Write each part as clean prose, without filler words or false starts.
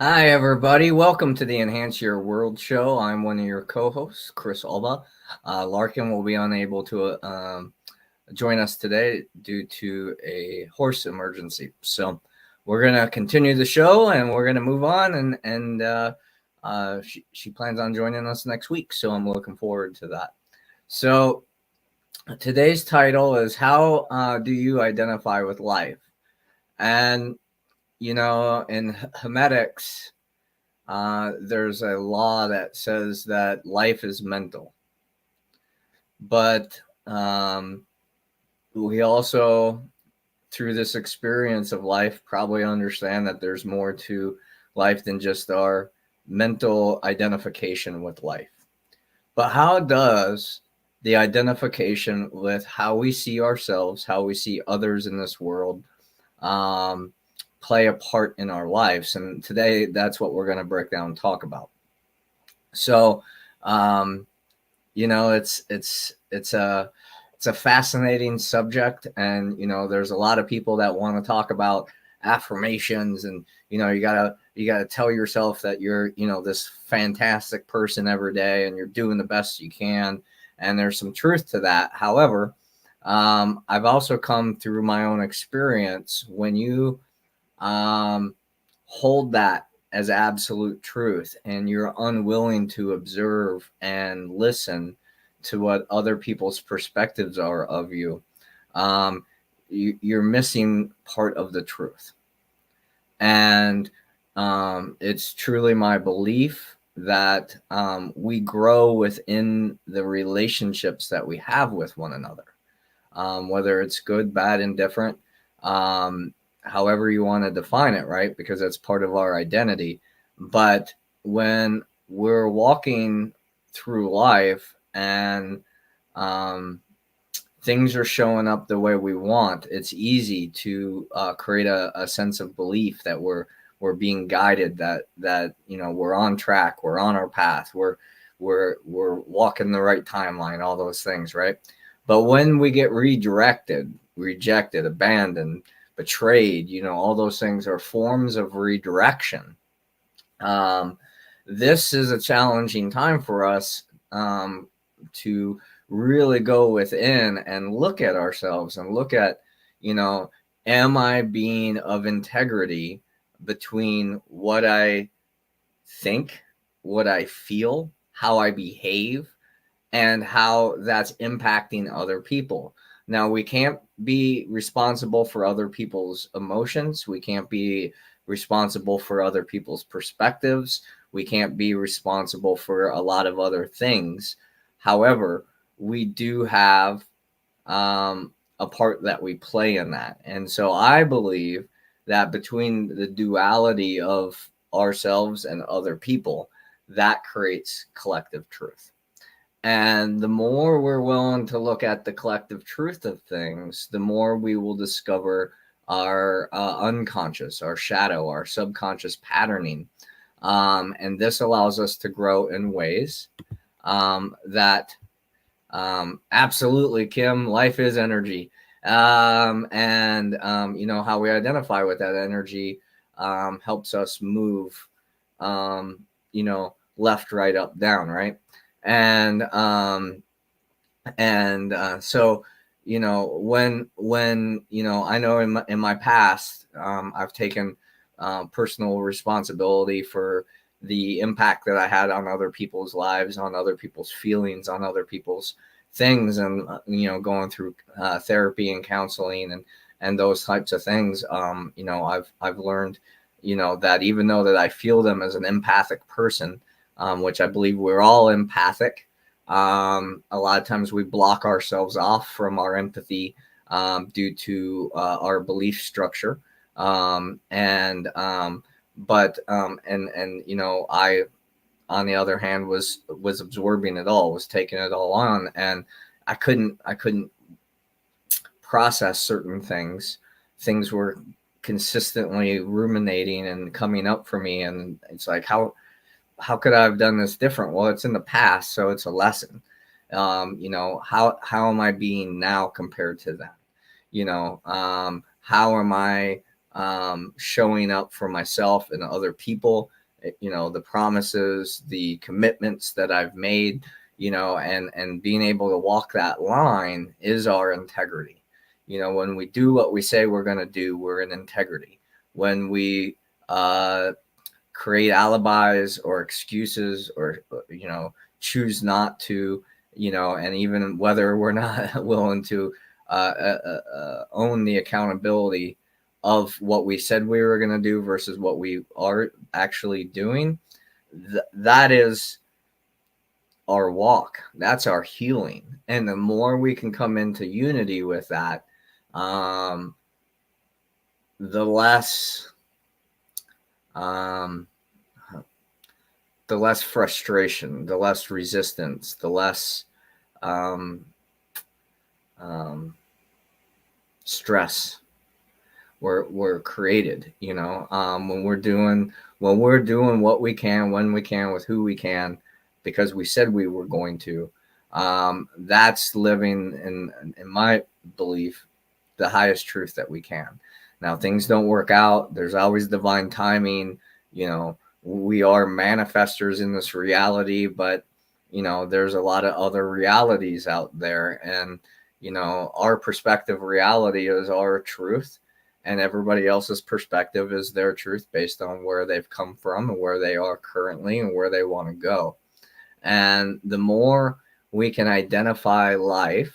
Hi, everybody. Welcome to the Enhance Your World show. I'm one of your co hosts, Chris Alba. Larkin will be unable to join us today due to a horse emergency. So we're going to continue the show and we're going to move on. She plans on joining us next week. So I'm looking forward to that. So today's title is How Do You Identify with Life? And, in Hermetics, there's a law that says that life is mental. But we also, through this experience of life, probably understand that there's more to life than just our mental identification with life. But how does the identification with how we see ourselves, how we see others in this world, um, play a part in our lives? And today, that's what we're going to break down and talk about. So, um, it's a fascinating subject, and there's a lot of people that want to talk about affirmations, and you gotta tell yourself that you're this fantastic person every day, and you're doing the best you can, and there's some truth to that. However, I've also come through my own experience when you um, hold that as absolute truth and you're unwilling to observe and listen to what other people's perspectives are of you, um, you're missing part of the truth. And it's truly my belief that we grow within the relationships that we have with one another, whether it's good, bad, indifferent, um, however you want to define it, right? Because that's part of our identity. But when we're walking through life and um, things are showing up the way we want, it's easy to create a sense of belief that we're being guided, that we're on track, we're on our path, we're walking the right timeline, all those things, right? But when we get redirected, rejected, abandoned, betrayed, all those things are forms of redirection. Um, this is a challenging time for us to really go within and look at ourselves and look at, am I being of integrity between what I think, what I feel, how I behave, and how that's impacting other people. Now, we can't be responsible for other people's emotions. We can't be responsible for other people's perspectives. We can't be responsible for a lot of other things. However, we do have a part that we play in that. And so I believe that between the duality of ourselves and other people, that creates collective truth. And the more we're willing to look at the collective truth of things, the more we will discover our unconscious, our shadow, our subconscious patterning. And this allows us to grow in ways that absolutely, Kim, life is energy. How we identify with that energy helps us move, left, right, up, down, right? And so when I know in my past, I've taken personal responsibility for the impact that I had on other people's lives, on other people's feelings, on other people's things, and going through therapy and counseling and those types of things. I've learned that even though that I feel them as an empathic person, which I believe we're all empathic. A lot of times we block ourselves off from our empathy due to our belief structure. I, on the other hand, was absorbing it all, was taking it all on, and I couldn't process certain things. Things were consistently ruminating and coming up for me, and it's like, how could I have done this different? Well, it's in the past, so it's a lesson. How am I being now compared to that? How am I showing up for myself and other people, the promises, the commitments that I've made, and being able to walk that line is our integrity. When we do what we say we're going to do, we're in integrity. When we create alibis or excuses, or choose not to, and even whether we're not willing to own the accountability of what we said we were going to do versus what we are actually doing, that is our walk. That's our healing. And the more we can come into unity with that, the less frustration, the less resistance, the less stress were created. When we're doing what we can, when we can, with who we can, because we said we were going to. That's living in my belief, the highest truth that we can. Now, things don't work out. There's always divine timing. We are manifestors in this reality, but there's a lot of other realities out there, and our perspective reality is our truth, and everybody else's perspective is their truth based on where they've come from and where they are currently and where they want to go. And the more we can identify life,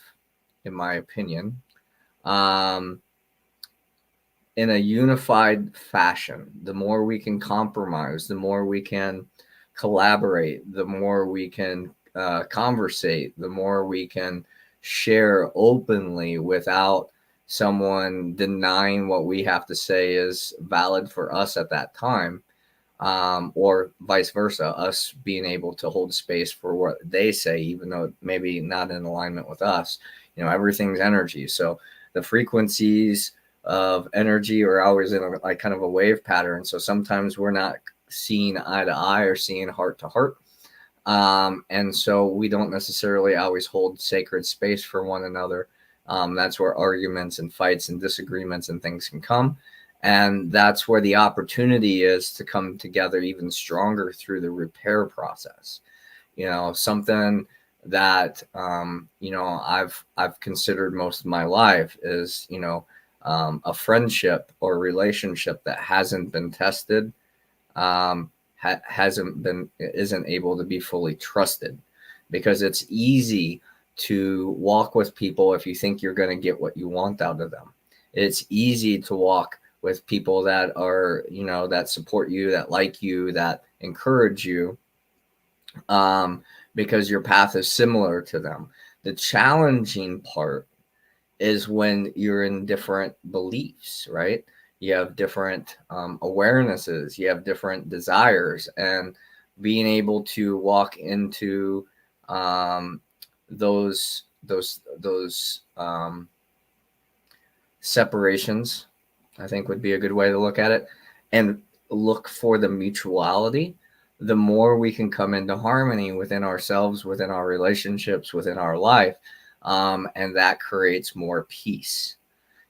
in my opinion, in a unified fashion, the more we can compromise, the more we can collaborate, the more we can conversate, the more we can share openly without someone denying what we have to say is valid for us at that time, or vice versa, us being able to hold space for what they say, even though maybe not in alignment with us. Everything's energy. So the frequencies of energy are always in a kind of a wave pattern. So sometimes we're not seeing eye to eye or seeing heart to heart. And so we don't necessarily always hold sacred space for one another. That's where arguments and fights and disagreements and things can come. And that's where the opportunity is to come together even stronger through the repair process. Something that, I've considered most of my life is, a friendship or relationship that hasn't been tested, isn't able to be fully trusted, because it's easy to walk with people if you think you're going to get what you want out of them. It's easy to walk with people that are, that support you, that like you, that encourage you, because your path is similar to them. The challenging part is when you're in different beliefs, right? You have different awarenesses, you have different desires, and being able to walk into those separations, I think would be a good way to look at it, and look for the mutuality. The more we can come into harmony within ourselves, within our relationships, within our life, and that creates more peace.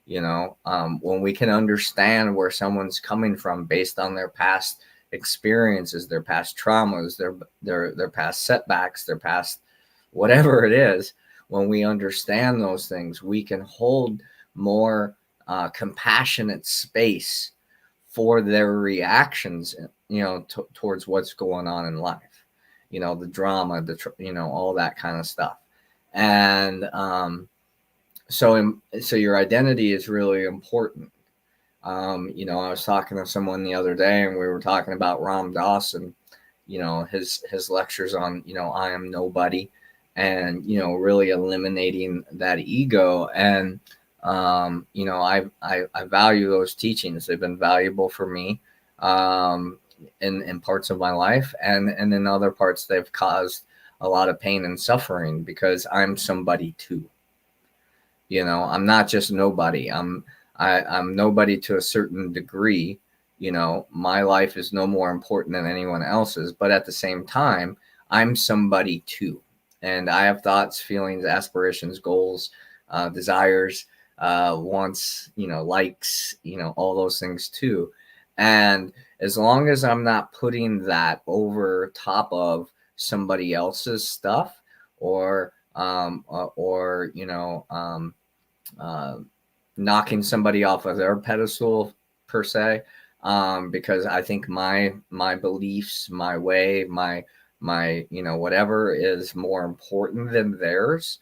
When we can understand where someone's coming from based on their past experiences, their past traumas, their past setbacks, their past whatever it is, when we understand those things, we can hold more compassionate space for their reactions, towards what's going on in life, the drama, all that kind of stuff. And so your identity is really important. I was talking to someone the other day, and we were talking about Ram Dass and his lectures on I am nobody, and really eliminating that ego. And I value those teachings. They've been valuable for me in parts of my life, and in other parts they've caused a lot of pain and suffering, because I'm somebody too. I'm not just nobody. I'm nobody to a certain degree. My life is no more important than anyone else's, but at the same time, I'm somebody too. And I have thoughts, feelings, aspirations, goals, desires, wants, likes, all those things too. And as long as I'm not putting that over top of somebody else's stuff, or uh, knocking somebody off of their pedestal per se, because I think my beliefs, my way, my whatever is more important than theirs.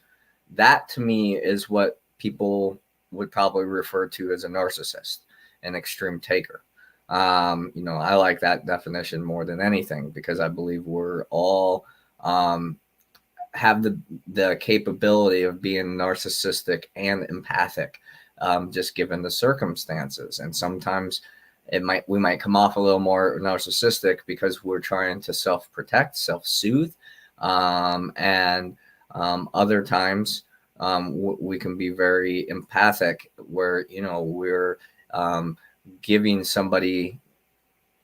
That to me is what people would probably refer to as a narcissist, an extreme taker. I like that definition more than anything, because I believe we're all have the capability of being narcissistic and empathic, just given the circumstances. And sometimes we might come off a little more narcissistic because we're trying to self-protect, self-soothe, and other times we can be very empathic, where we're giving somebody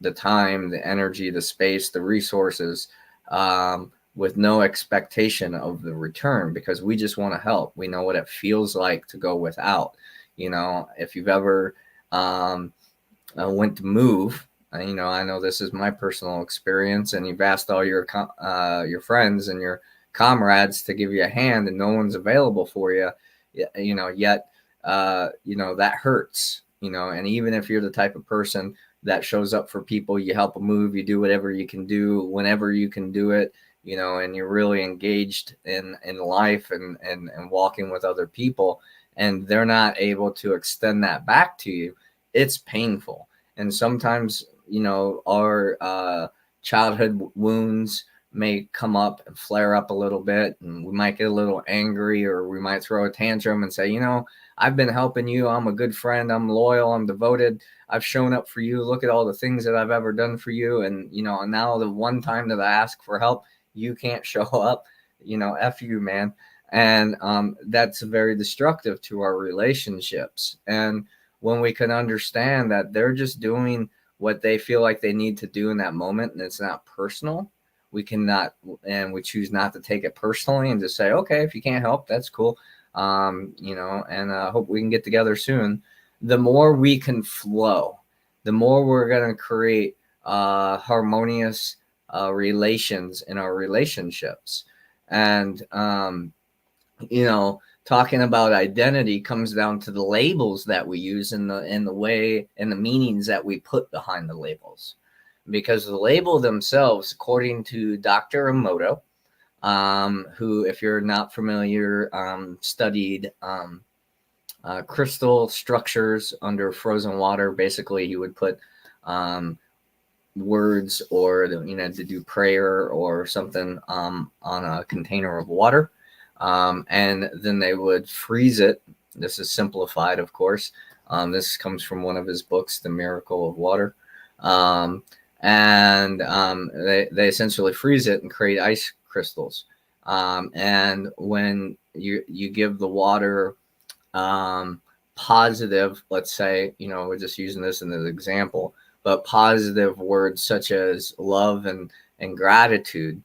the time, the energy, the space, the resources, with no expectation of the return, because we just want to help. We know what it feels like to go without. If you've ever went to move, I know this is my personal experience, and you've asked all your friends and your comrades to give you a hand, and no one's available for you, yet that hurts. And even if you're the type of person that shows up for people, you help them move, you do whatever you can do whenever you can do it, and you're really engaged in life and walking with other people, and they're not able to extend that back to you, it's painful. And sometimes, our childhood wounds may come up and flare up a little bit, and we might get a little angry, or we might throw a tantrum and say, I've been helping you. I'm a good friend. I'm loyal. I'm devoted. I've shown up for you. Look at all the things that I've ever done for you. And, and now the one time that I ask for help, you can't show up, F you, man. And that's very destructive to our relationships. And when we can understand that they're just doing what they feel like they need to do in that moment, and it's not personal, we choose not to take it personally and just say, okay, if you can't help, that's cool. And hope we can get together soon. The more we can flow, the more we're going to create harmonious relations in our relationships. And, talking about identity comes down to the labels that we use and the way and the meanings that we put behind the labels. Because the label themselves, according to Dr. Emoto, who, if you're not familiar, studied crystal structures under frozen water. Basically, he would put words, or to do prayer or something on a container of water, and then they would freeze it. This is simplified, of course. This comes from one of his books, The Miracle of Water. And they essentially freeze it and create ice crystals. And when you give the water positive, let's say, we're just using this as an example, but positive words such as love and gratitude,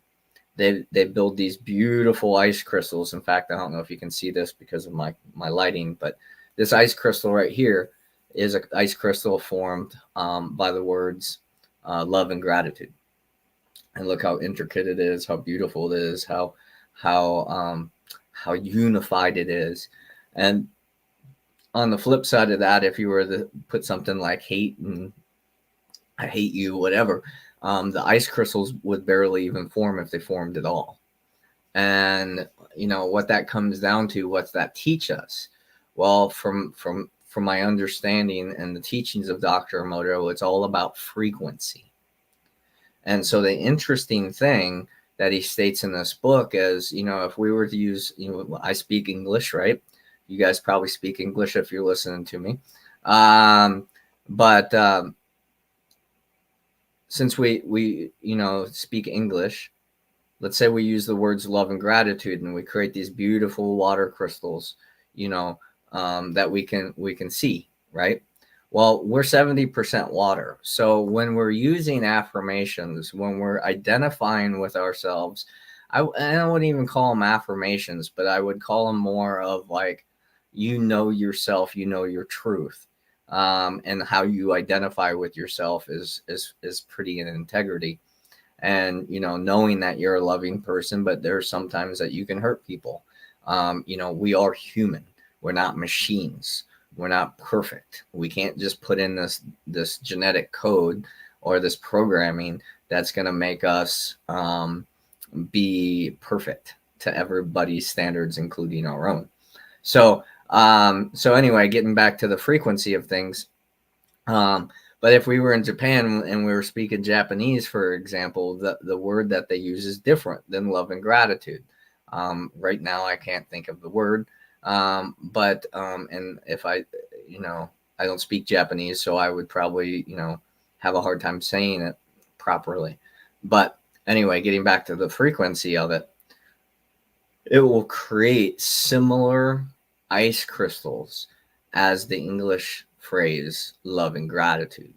they build these beautiful ice crystals. In fact, I don't know if you can see this because of my lighting, but this ice crystal right here is an ice crystal formed by the words love and gratitude. And look how intricate it is, how beautiful it is, how unified it is. And on the flip side of that, if you were to put something like hate and I hate you, whatever, the ice crystals would barely even form, if they formed at all. And what that comes down to, what's that teach us? Well, from my understanding and the teachings of Dr. Emoto, it's all about frequency. And so the interesting thing that he states in this book is, if we were to use, I speak English, right? You guys probably speak English if you're listening to me. But since we speak English, let's say we use the words love and gratitude, and we create these beautiful water crystals, that we can see, right? Well, we're 70% water. So when we're using affirmations, when we're identifying with ourselves, I wouldn't even call them affirmations, but I would call them more of like, you know yourself, you know your truth, and how you identify with yourself is pretty in integrity. And knowing that you're a loving person, but there's sometimes that you can hurt people. We are human. We're not machines. We're not perfect. We can't just put in this genetic code or this programming that's going to make us be perfect to everybody's standards, including our own. So anyway, getting back to the frequency of things. But if we were in Japan and we were speaking Japanese, for example, the word that they use is different than love and gratitude. Right now, I can't think of the word. But and if I don't speak Japanese, so I would probably, have a hard time saying it properly. But anyway, getting back to the frequency of it, it will create similar ice crystals as the English phrase love and gratitude.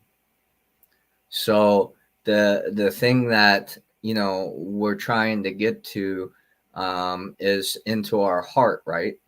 So the thing that we're trying to get to is into our heart, right?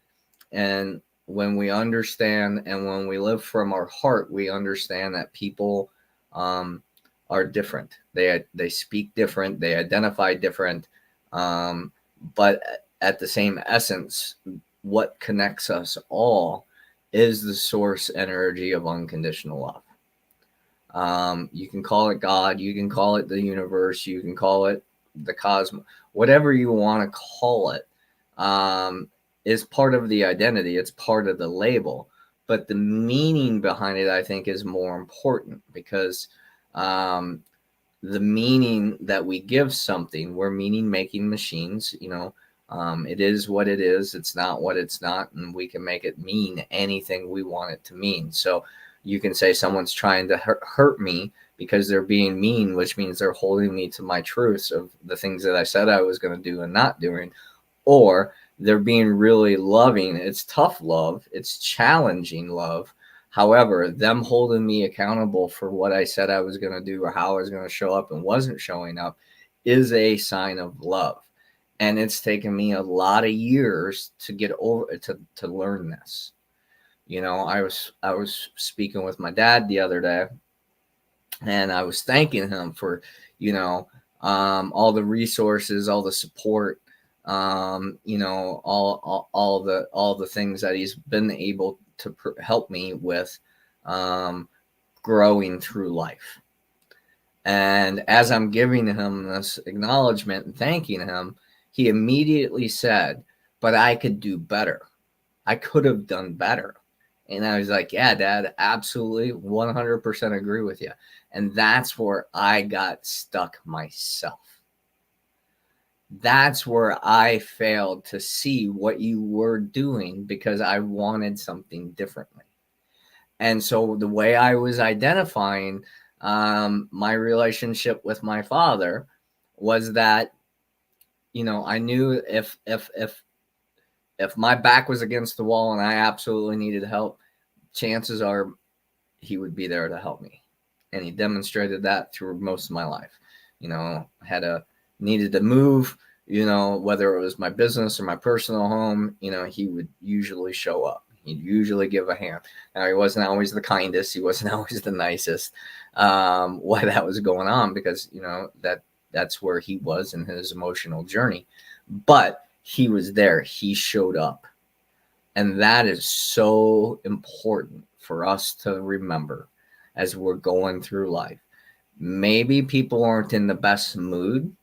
And when we understand and when we live from our heart, we understand that people are different. They speak different, they identify different, but at the same essence, what connects us all is the source energy of unconditional love. You can call it God, you can call it the universe, you can call it the cosmos, whatever you want to call it, is part of the identity. It's part of the label, but the meaning behind it, I think, is more important, because the meaning that we give something, we're meaning making machines, it is what it is. It's not what it's not. And we can make it mean anything we want it to mean. So you can say someone's trying to hurt me because they're being mean, which means they're holding me to my truths of the things that I said I was going to do and not doing. Or they're being really loving. It's tough love. It's challenging love. However, them holding me accountable for what I said I was going to do or how I was going to show up and wasn't showing up is a sign of love. And it's taken me a lot of years to get over to learn this. I was speaking with my dad the other day, and I was thanking him for, all the resources, all the support, all the things that he's been able to help me with, growing through life. And as I'm giving him this acknowledgement and thanking him, he immediately said, "But I could do better. I could have done better." And I was like, "Yeah, Dad, absolutely 100% agree with you." And that's where I got stuck myself. That's where I failed to see what you were doing because I wanted something differently. And so the way I was identifying my relationship with my father was that, I knew if my back was against the wall and I absolutely needed help, chances are he would be there to help me. And he demonstrated that through most of my life. Needed to move, whether it was my business or my personal home, he would usually show up. He'd usually give a hand. Now, he wasn't always the kindest. He wasn't always the nicest, why that was going on, because, that's where he was in his emotional journey. But he was there. He showed up. And that is so important for us to remember as we're going through life. Maybe people aren't in the best mood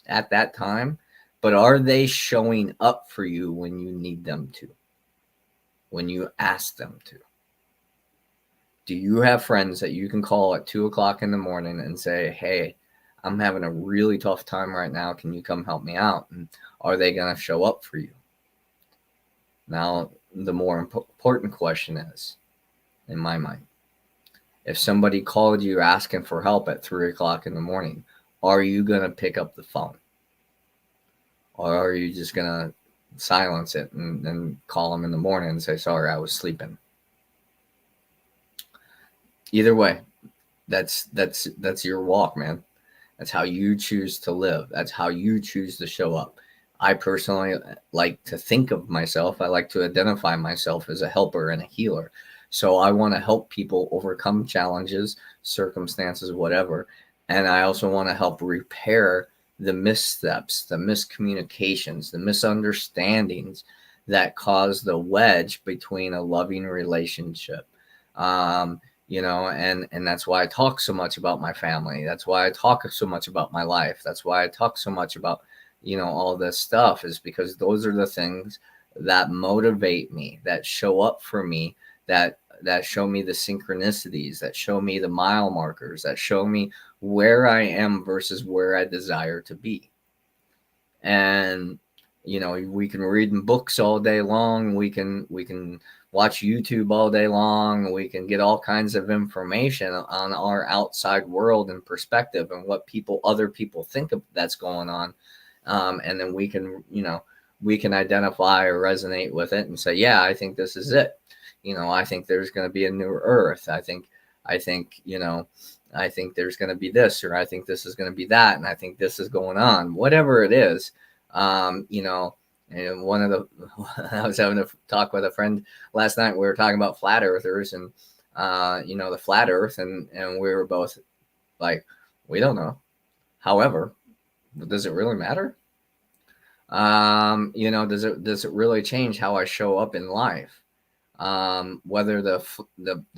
at that time, but are they showing up for you when you need them to? When you ask them to? Do you have friends that you can call at 2:00 in the morning and say, "Hey, I'm having a really tough time right now. Can you come help me out?" And are they going to show up for you? Now, the more important question is, in my mind, if somebody called you asking for help at 3:00 in the morning, are you going to pick up the phone? Or are you just going to silence it and then call them in the morning and say, "Sorry, I was sleeping"? Either way, that's your walk, man. That's how you choose to live. That's how you choose to show up. I personally like to think of myself, I like to identify myself as a helper and a healer. So I want to help people overcome challenges, circumstances, whatever. And I also want to help repair the missteps, the miscommunications, the misunderstandings that cause the wedge between a loving relationship. And that's why I talk so much about my family. That's why I talk so much about my life. That's why I talk so much about, all this stuff, is because those are the things that motivate me, that show up for me, that show me the synchronicities, that show me the mile markers, that show me where I am versus where I desire to be. And we can read in books all day long, we can watch YouTube all day long, we can get all kinds of information on our outside world and perspective and what other people think of that's going on. And then we can identify or resonate with it and say, yeah, I think this is it. I think there's going to be a new earth. I think there's going to be this, or I think this is going to be that. And I think this is going on, whatever it is. And one of the, I was having a talk with a friend last night. We were talking about flat earthers and, the flat earth. And we were both like, we don't know. However, does it really matter? Does it really change how I show up in life? Whether the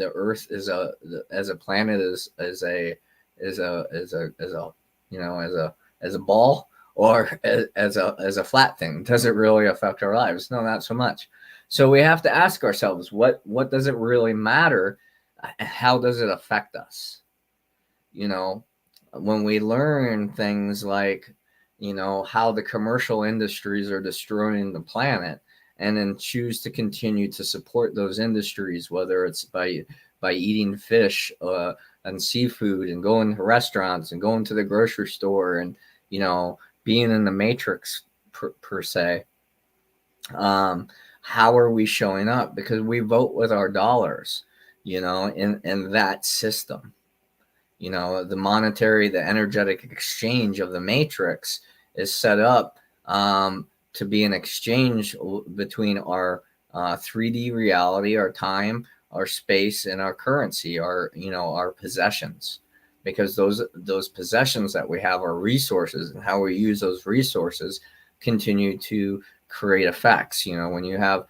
earth as a planet is a ball, or as a flat thing, does it really affect our lives? No, not so much. So we have to ask ourselves, what does it really matter? How does it affect us? When we learn things like, how the commercial industries are destroying the planet, and then choose to continue to support those industries, whether it's by eating fish and seafood, and going to restaurants and going to the grocery store, and being in the matrix per se. How are we showing up? Because we vote with our dollars, in that system. The monetary, the energetic exchange of the matrix is set up to be an exchange between our 3D reality, our time, our space, and our currency, our possessions. Because those possessions that we have are resources, and how we use those resources continue to create effects. When you have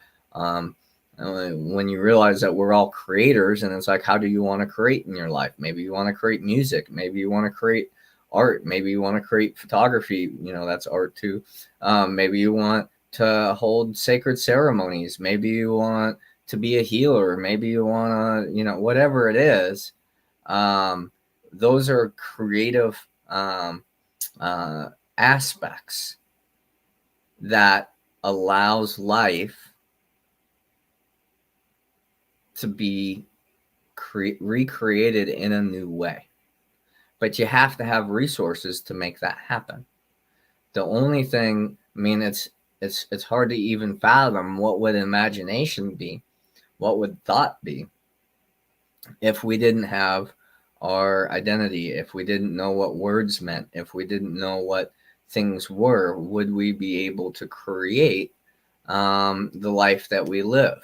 when you realize that we're all creators, and it's like, how do you want to create in your life? Maybe you want to create music, maybe you want to create art, maybe you want to create photography, that's art too. Maybe you want to hold sacred ceremonies, maybe you want to be a healer, maybe you want to, whatever it is. Those are creative aspects that allows life to be recreated in a new way. But you have to have resources to make that happen. The only thing, it's hard to even fathom what would imagination be, what would thought be, if we didn't have our identity, if we didn't know what words meant, if we didn't know what things were. Would we be able to create the life that we live?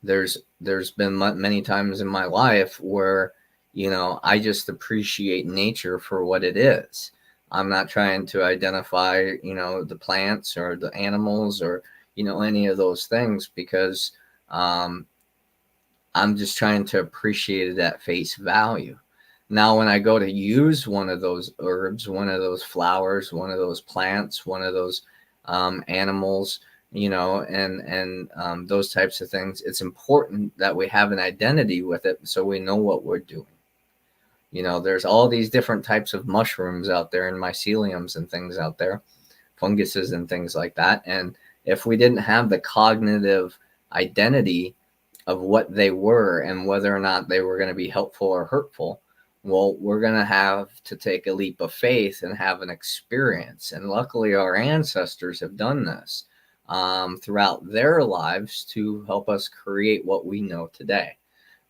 There's been many times in my life where I just appreciate nature for what it is. I'm not trying to identify the plants or the animals or any of those things, because I'm just trying to appreciate it at face value. Now, when I go to use one of those herbs, one of those flowers, one of those plants, one of those animals, and those types of things, it's important that we have an identity with it so we know what we're doing. There's all these different types of mushrooms out there, and myceliums and things out there, funguses and things like that. And if we didn't have the cognitive identity of what they were and whether or not they were going to be helpful or hurtful, well, we're going to have to take a leap of faith and have an experience. And luckily, our ancestors have done this throughout their lives to help us create what we know today.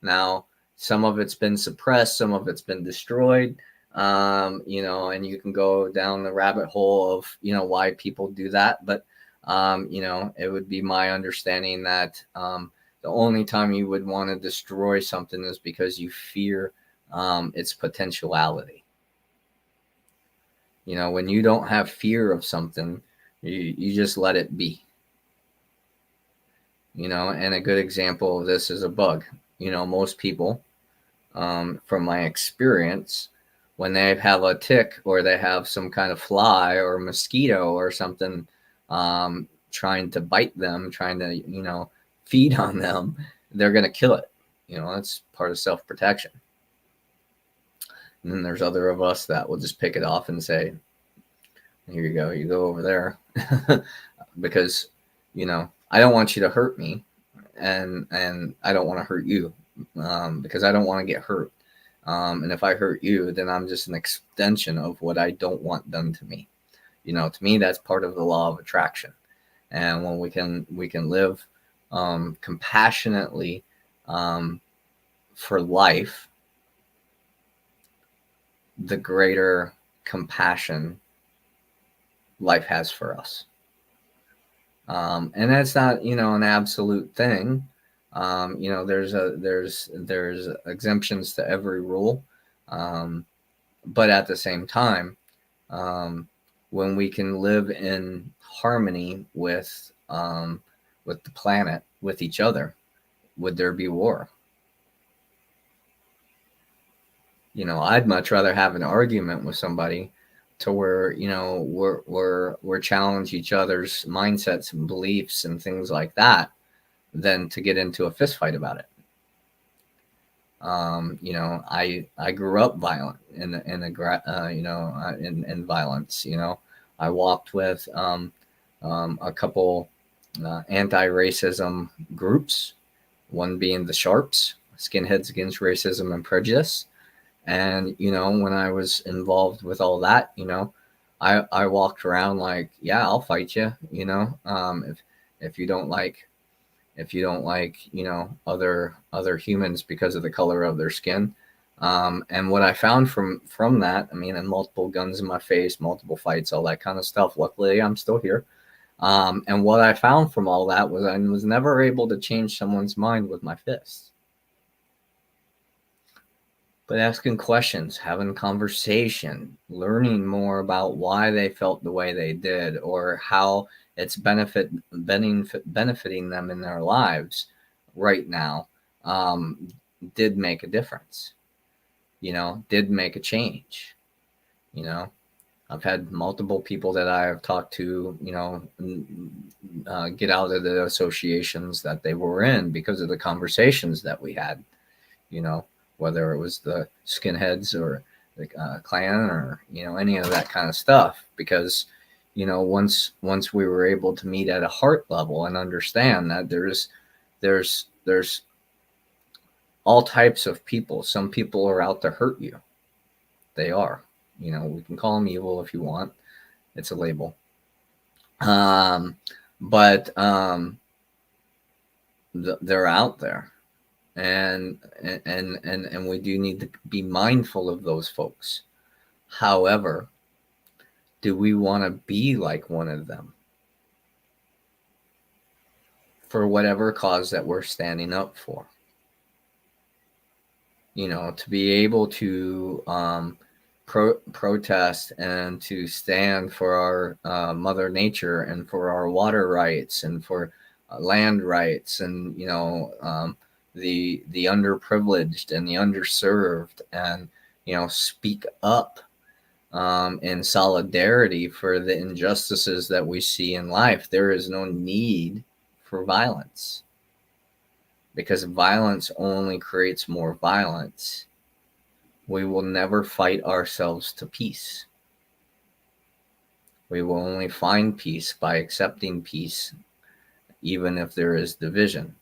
Now, some of it's been suppressed, some of it's been destroyed, And you can go down the rabbit hole of, why people do that. But, it would be my understanding that the only time you would want to destroy something is because you fear its potentiality. When you don't have fear of something, you just let it be. And a good example of this is a bug. Most people, from my experience, when they have a tick or they have some kind of fly or mosquito or something trying to bite them, trying to, feed on them, they're going to kill it. That's part of self-protection. And then there's other of us that will just pick it off and say, here you go over there. Because, I don't want you to hurt me, and I don't want to hurt you, because I don't want to get hurt. And if I hurt you, then I'm just an extension of what I don't want done to me. To me, that's part of the law of attraction. And when we can live compassionately for life, the greater compassion life has for us. And that's not, an absolute thing. There's exemptions to every rule. But at the same time, when we can live in harmony with the planet, with each other, would there be war? I'd much rather have an argument with somebody to where, we're challenge each other's mindsets and beliefs and things like that than to get into a fist fight about it. I grew up violent in violence. I walked with a couple anti-racism groups, one being the Sharps, Skinheads Against Racism and Prejudice. And, when I was involved with all that, I walked around like, yeah, I'll fight you, if you don't like, other humans because of the color of their skin. And what I found from that, and multiple guns in my face, multiple fights, all that kind of stuff. Luckily, I'm still here. And what I found from all that was I was never able to change someone's mind with my fists. But asking questions, having conversation, learning more about why they felt the way they did, or how it's benefiting them in their lives right now, did make a difference. Did make a change. I've had multiple people that I have talked to, get out of the associations that they were in because of the conversations that we had, whether it was the skinheads or the Klan or, any of that kind of stuff. Because, once we were able to meet at a heart level and understand that there's all types of people. Some people are out to hurt you. They are. We can call them evil if you want. It's a label. But they're out there. And we do need to be mindful of those folks. However, do we want to be like one of them for whatever cause that we're standing up for? To be able to protest and to stand for our Mother Nature and for our water rights and for land rights and, the underprivileged and the underserved, and speak up in solidarity for the injustices that we see in life. There is no need for violence, because violence only creates more violence. We will never fight ourselves to peace. We will only find peace by accepting peace, even if there is division.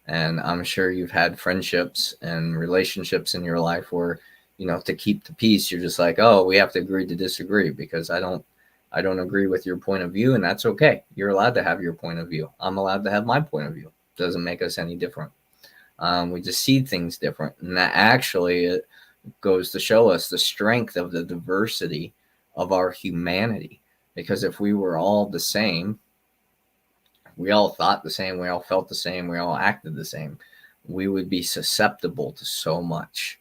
And I'm sure you've had friendships and relationships in your life where, to keep the peace, you're just like, oh, we have to agree to disagree because I don't agree with your point of view, and that's okay. You're allowed to have your point of view. I'm allowed to have my point of view. Doesn't make us any different. We just see things different. And that actually, goes to show us the strength of the diversity of our humanity. Because if we were all the same, we all thought the same, we all felt the same, we all acted the same, we would be susceptible to so much.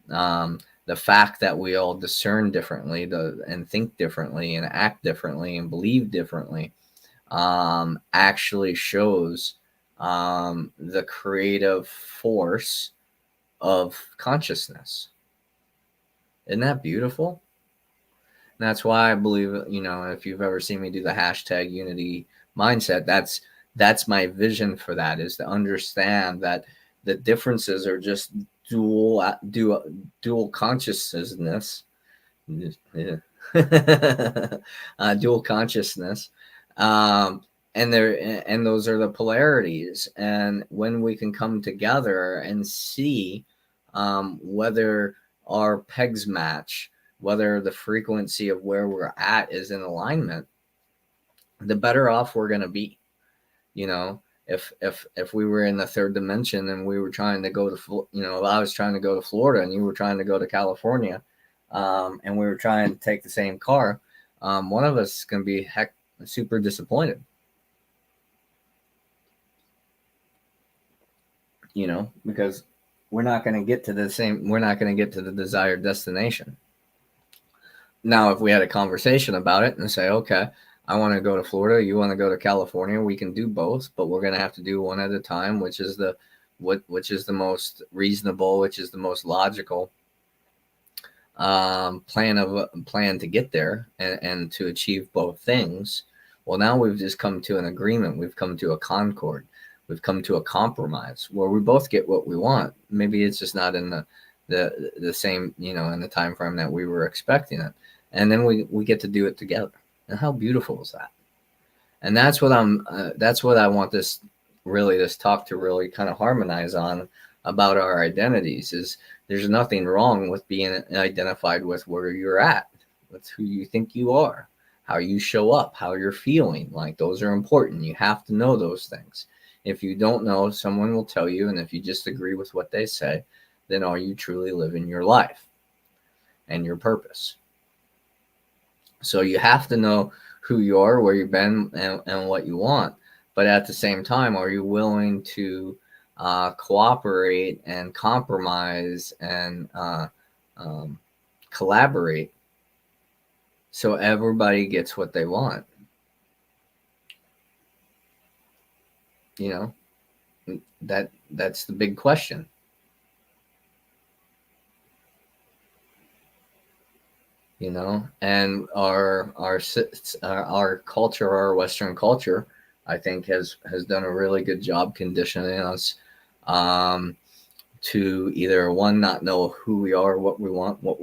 The fact that we all discern differently and think differently and act differently and believe differently actually shows the creative force of consciousness. Isn't that beautiful? And that's why I believe, if you've ever seen me do the hashtag unity mindset, that's my vision for that, is to understand that the differences are just dual consciousness, dual consciousness, and those are the polarities. And when we can come together and see whether our pegs match, whether the frequency of where we're at is in alignment, the better off we're going to be. If we were in the third dimension and we were trying to go to, I was trying to go to Florida and you were trying to go to California, and we were trying to take the same car, one of us is going to be super disappointed. Because we're not going to get to the desired destination. Now, if we had a conversation about it and say, okay, I want to go to Florida, you want to go to California, we can do both, but we're going to have to do one at a time, which is the most reasonable, which is the most logical plan to get there and to achieve both things. Well, now we've just come to an agreement. We've come to a concord. We've come to a compromise where we both get what we want. Maybe it's just not in the same, in the time frame that we were expecting it. And then we get to do it together. And how beautiful is that? And that's what I want this talk to really kind of harmonize on about our identities. Is there's nothing wrong with being identified with where you're at, with who you think you are, how you show up, how you're feeling. Like, those are important. You have to know those things. If you don't know, someone will tell you, and if you just agree with what they say, then are you truly living your life and your purpose? So you have to know who you are, where you've been, and what you want. But at the same time, are you willing to cooperate and compromise and collaborate so everybody gets what they want? That's the big question. And our culture, our Western culture, I think has done a really good job conditioning us to either, one, not know who we are, what we want, what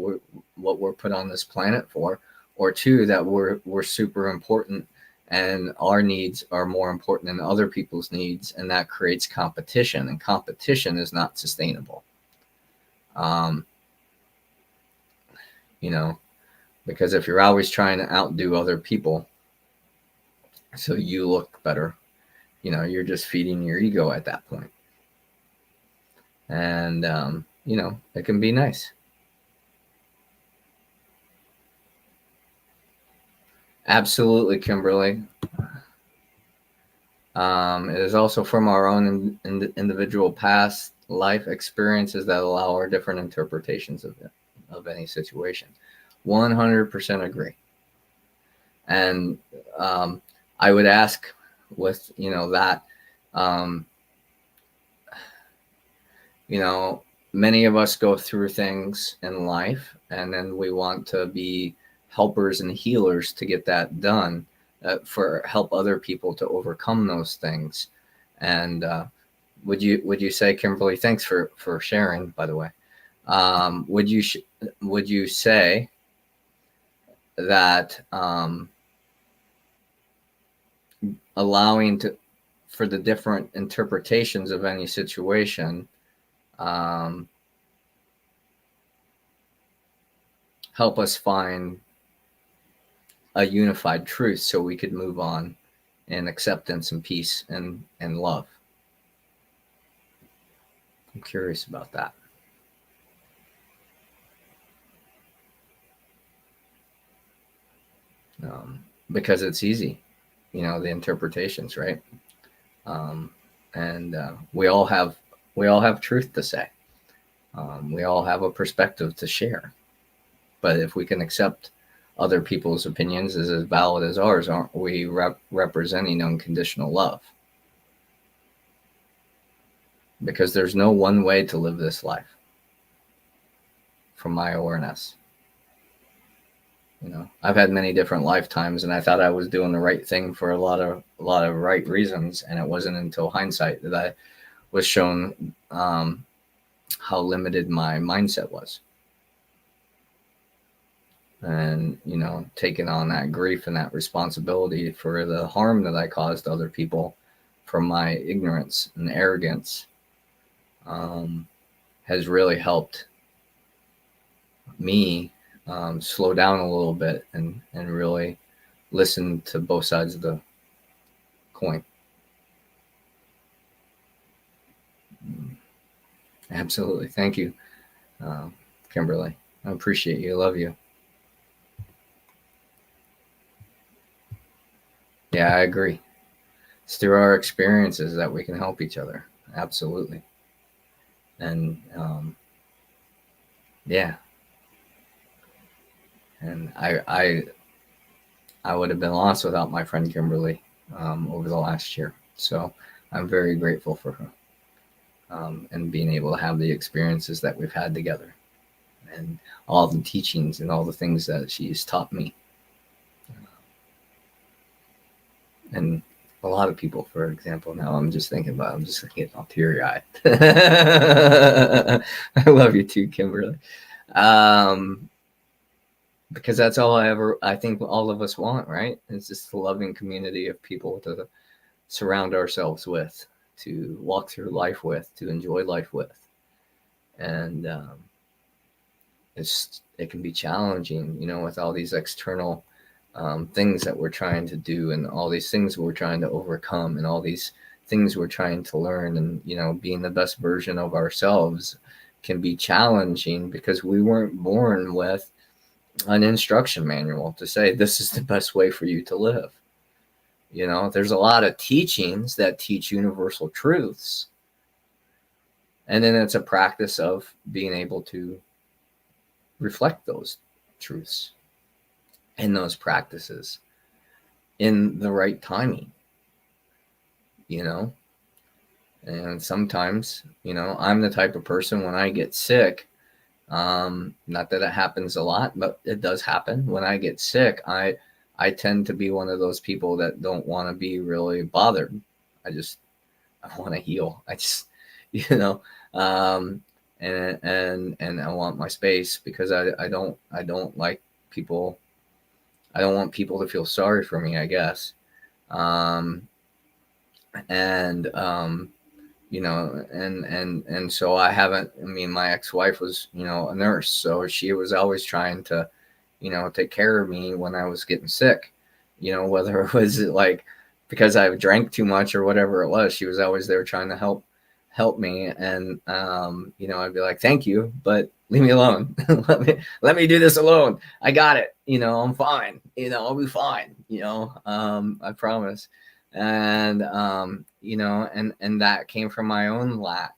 we're put on this planet for, or two, that we're super important and our needs are more important than other people's needs, and that creates competition, and competition is not sustainable. Because if you're always trying to outdo other people so you look better, you're just feeding your ego at that point. And, it can be nice. Absolutely, Kimberly. It is also from our own individual past life experiences that allow our different interpretations of any situation. 100% agree. And I would ask with, that, many of us go through things in life, and then we want to be helpers and healers to get that done, for help other people to overcome those things. And would you say, Kimberly, thanks for sharing, by the way, would you say that allowing for the different interpretations of any situation help us find a unified truth so we could move on in acceptance and peace and love? I'm curious about that. because it's easy, the interpretations, right? And we all have truth to say. We all have a perspective to share. But if we can accept other people's opinions as valid as ours, aren't we representing unconditional love? Because there's no one way to live this life, from my awareness. I've had many different lifetimes, and I thought I was doing the right thing for a lot of right reasons, and it wasn't until hindsight that I was shown how limited my mindset was. And taking on that grief and that responsibility for the harm that I caused other people from my ignorance and arrogance has really helped me slow down a little bit and really listen to both sides of the coin. Absolutely. Thank you, Kimberly. I appreciate you. Love you. Yeah, I agree. It's through our experiences that we can help each other. Absolutely. And yeah. And I would have been lost without my friend Kimberly over the last year. So I'm very grateful for her and being able to have the experiences that we've had together and all the teachings and all the things that she's taught me. And a lot of people, for example, now I'm just getting all teary-eyed. I love you too, Kimberly. Because that's all I think all of us want, right? It's just a loving community of people to surround ourselves with, to walk through life with, to enjoy life with. And it can be challenging, with all these external things that we're trying to do and all these things we're trying to overcome and all these things we're trying to learn. And, being the best version of ourselves can be challenging because we weren't born with an instruction manual to say this is the best way for you to live. There's a lot of teachings that teach universal truths, and then it's a practice of being able to reflect those truths and those practices in the right timing. And sometimes I'm the type of person, when I get sick, not that it happens a lot, but it does happen. When I get sick, I tend to be one of those people that don't want to be really bothered. I want to heal. And I want my space because I don't like people. I don't want people to feel sorry for me, I guess. And so I haven't, my ex-wife was, a nurse. So she was always trying to, take care of me when I was getting sick, whether it was like because I drank too much or whatever it was, she was always there trying to help me. And, I'd be like, thank you, but leave me alone. let me do this alone. I got it. I'm fine. I'll be fine. I promise. And, and that came from my own lack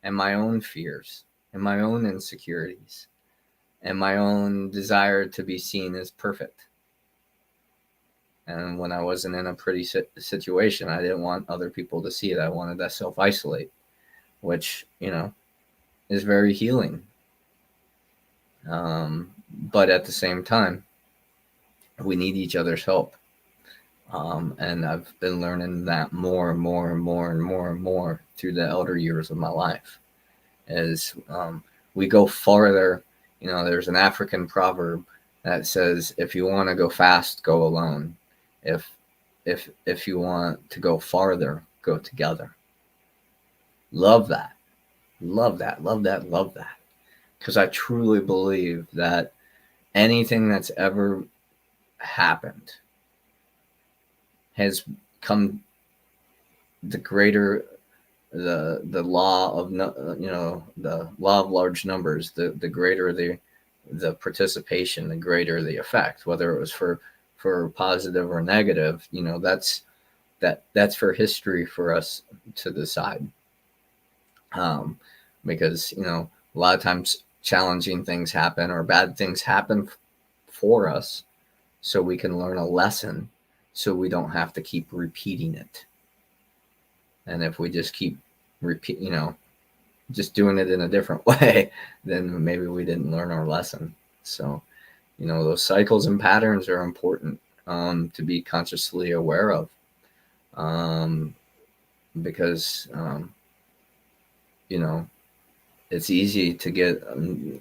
and my own fears and my own insecurities and my own desire to be seen as perfect. And when I wasn't in a pretty situation, I didn't want other people to see it. I wanted to self-isolate, which, is very healing. But at the same time, we need each other's help. And I've been learning that more and more and more and more and more through the elder years of my life. As we go farther, there's an African proverb that says, if you want to go fast, go alone. If you want to go farther, go together. Love that. Love that. Love that. Love that. Because I truly believe that anything that's ever happened has come the greater the law of the law of large numbers, the greater the participation, the greater the effect, whether it was for for positive or negative, that's for history for us to decide. Because, a lot of times challenging things happen or bad things happen for us so we can learn a lesson, so we don't have to keep repeating it. And if we just keep just doing it in a different way, then maybe we didn't learn our lesson. So, those cycles and patterns are important to be consciously aware of, because it's easy to get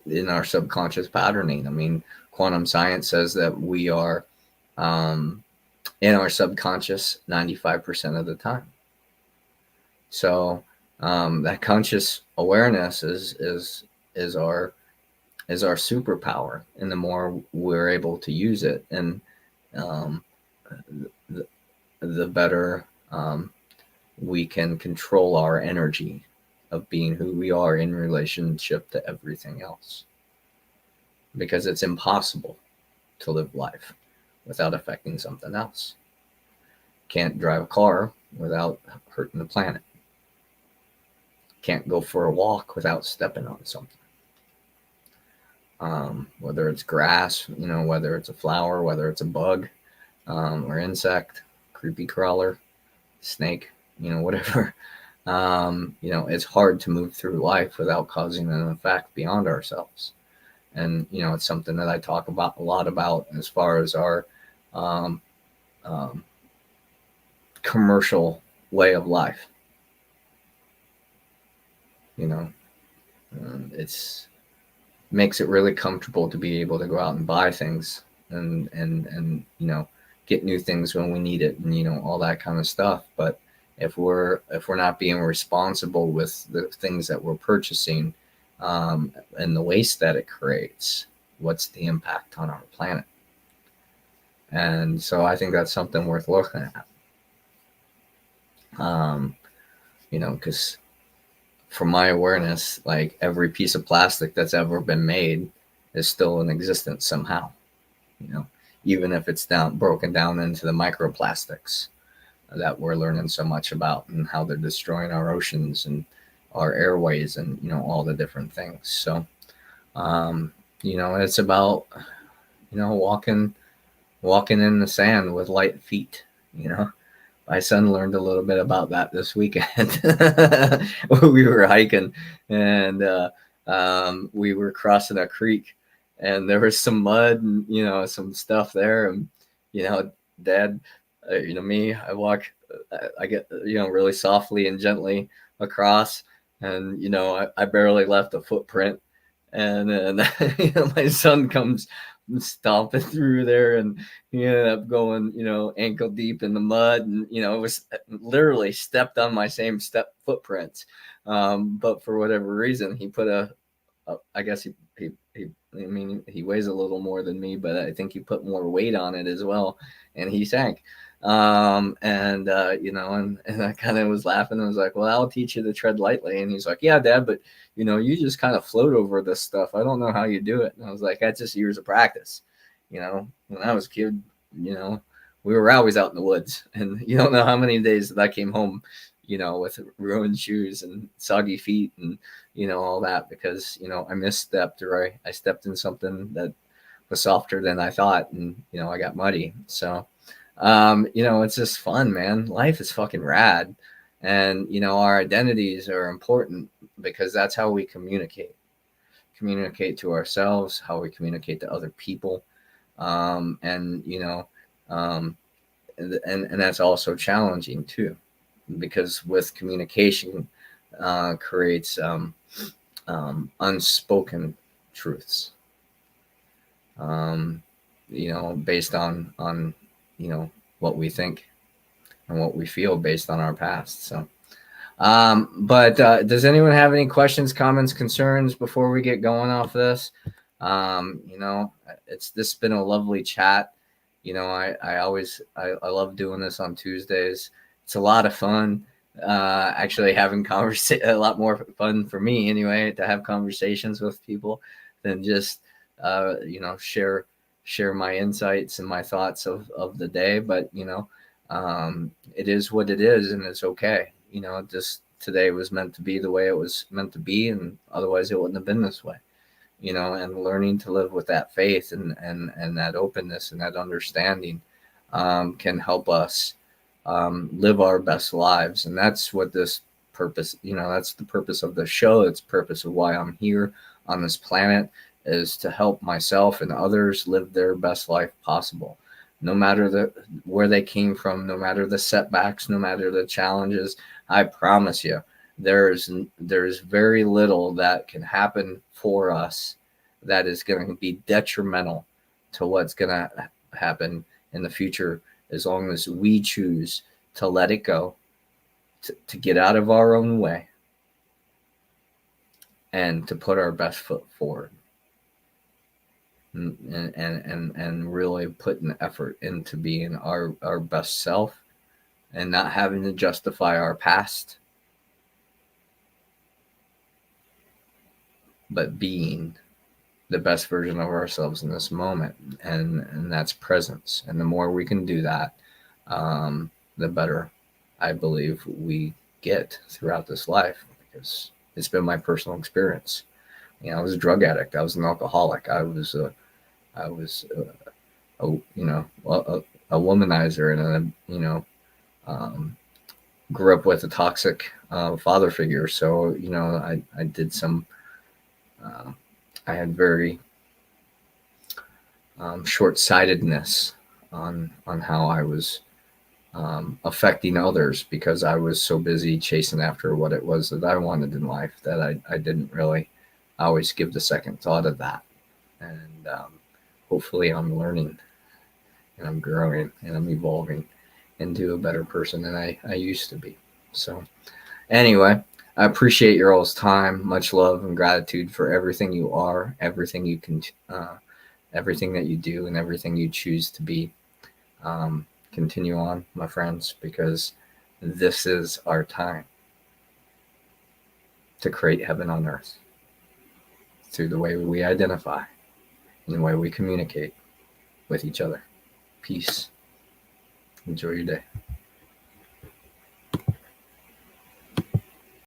in our subconscious patterning. I mean, quantum science says that we are in our subconscious 95% of the time. So that conscious awareness is our superpower, and the more we're able to use it, and the better we can control our energy of being who we are in relationship to everything else. Because it's impossible to live life without affecting something else. Can't drive a car without hurting the planet. Can't go for a walk without stepping on something. Whether it's grass, whether it's a flower, whether it's a bug, or insect, creepy crawler, snake, whatever. It's hard to move through life without causing an effect beyond ourselves. And, it's something that I talk about a lot about as far as our commercial way of life. It's makes it really comfortable to be able to go out and buy things and get new things when we need it, and all that kind of stuff. But if we're not being responsible with the things that we're purchasing, and the waste that it creates, what's the impact on our planet? And so I think that's something worth looking at. Because from my awareness, like, every piece of plastic that's ever been made is still in existence somehow, even if it's broken down into the microplastics that we're learning so much about, and how they're destroying our oceans and our airways, and all the different things. So it's about walking in the sand with light feet. My son learned a little bit about that this weekend. We were hiking, and we were crossing a creek, and there was some mud and some stuff there, and Dad, me, I get really softly and gently across, and I barely left a footprint, and then my son comes stomping through there, and he ended up going ankle deep in the mud, and it was literally stepped on my same footprints, but for whatever reason he put I guess he weighs a little more than me, but I think he put more weight on it as well, and he sank. And I kind of was laughing. I was like, well, I'll teach you to tread lightly. And he's like, yeah, Dad, but you just kind of float over this stuff. I don't know how you do it. And I was like, that's just years of practice. When I was a kid, we were always out in the woods, and you don't know how many days that I came home, with ruined shoes and soggy feet, and all that, because I misstepped, or I stepped in something that was softer than I thought, and I got muddy. So it's just fun, man. Life is fucking rad. And, our identities are important, because that's how we communicate to ourselves, how we communicate to other people. And that's also challenging too, because with communication, creates, unspoken truths, based on what we think and what we feel based on our past. So, but does anyone have any questions, comments, concerns before we get going off this? This has been a lovely chat. I love doing this on Tuesdays. It's a lot of fun. Actually having a lot more fun for me anyway, to have conversations with people than just, share my insights and my thoughts of the day. But it is what it is, and it's okay. Just today was meant to be the way it was meant to be, and otherwise it wouldn't have been this way. And learning to live with that faith and that openness and that understanding can help us live our best lives. And that's what this purpose, that's the purpose of the show. It's the purpose of why I'm here on this planet, is to help myself and others live their best life possible. No matter where they came from, no matter the setbacks, no matter the challenges, I promise you, there's very little that can happen for us that is going to be detrimental to what's going to happen in the future, as long as we choose to let it go, to get out of our own way, and to put our best foot forward, and really put an effort into being our best self, and not having to justify our past, but being the best version of ourselves in this moment. And that's presence. And the more we can do that, the better I believe we get throughout this life, because it's been my personal experience. I was a drug addict. I was an alcoholic. I was a womanizer, and grew up with a toxic father figure. So I did some. I had very short-sightedness on how I was affecting others, because I was so busy chasing after what it was that I wanted in life, that I didn't really always give the second thought of that. And hopefully I'm learning, and I'm growing, and I'm evolving into a better person than I used to be. So anyway, I appreciate your all's time. Much love and gratitude for everything you are, everything you can, everything that you do, and everything you choose to be. Continue on, my friends, because this is our time to create heaven on earth through the way we identify and the way we communicate with each other. Peace. Enjoy your day.